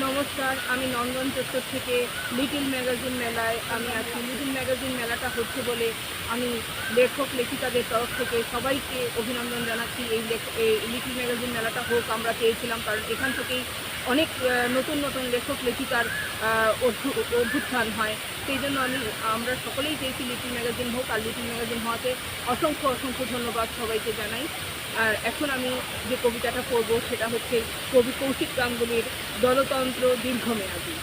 নমস্কার, আমি নন্দন চত্বর থেকে লিটল ম্যাগাজিন মেলায় আমি আছি। লিটল ম্যাগাজিন মেলাটা হচ্ছে বলে আমি লেখক লেখিকাদের তরফ থেকে সবাইকে অভিনন্দন জানাচ্ছি। এই লিটল ম্যাগাজিন মেলাটা হোক আমরা চেয়েছিলাম, কারণ এখান থেকেই অনেক নতুন নতুন লেখক লেখিকার অভ্যুত্থান হয়। সেই জন্য আমরা সকলেই চেয়েছি লিটল ম্যাগাজিন হোক, আর লিটল ম্যাগাজিন হওয়াতে অসংখ্য অসংখ্য ধন্যবাদ সবাইকে জানাই। আর এখন আমি যে কবিতাটা পড়ব সেটা হচ্ছে কবি কৌশিক গাঙ্গুলির দলতন্ত্র দীর্ঘমেয়াদী।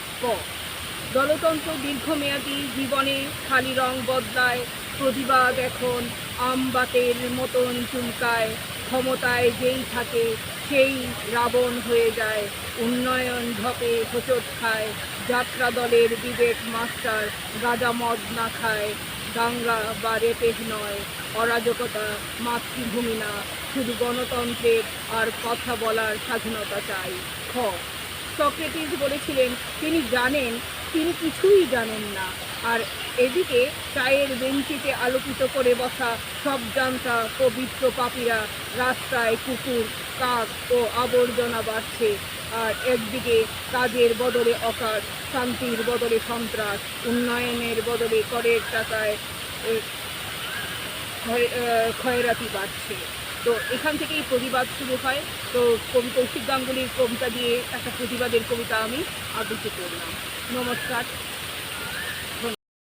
দলতন্ত্র দীর্ঘমেয়াদী, জীবনে খালি রং বদলায়, প্রতিবাদ এখন আমবাতের মতন চুলকায়, ক্ষমতায় যেই থাকে সেই রাবণ হয়ে যায়, উন্নয়ন ঢপে হোঁচট খায়, যাত্রা দলের বিবেক মাস্টার গাঁজা মদ না খায়, দাঙ্গা বা রেপের নয়, অরাজকতা মাতৃভূমি না, শুধু গণতন্ত্রের আর কথা বলার স্বাধীনতা চাই। সক্রেটিস বলেছিলেন তিনি জানেন তিনি কিছুই জানেন না, আর এদিকে চায়ের বেঞ্চিতে আলোকিত করে বসা সব জান্তা পবিত্র পাপীরা রাস্তায় কুকুর কাক ও আবর্জনা বাড়ছে, আর একদিকে কাজের বদলে অকাজ, শান্তির বদলে সন্ত্রাস, উন্নয়নের বদলে করের টাকায় খয়রাতি বাড়ছে। তো এখান থেকেই প্রতিবাদ শুরু হয়। তো কবি কৌশিক গাঙ্গুলির কবিতা দিয়ে একটা প্রতিবাদের কবিতা আমি আবৃত্তি করলাম। নমস্কার।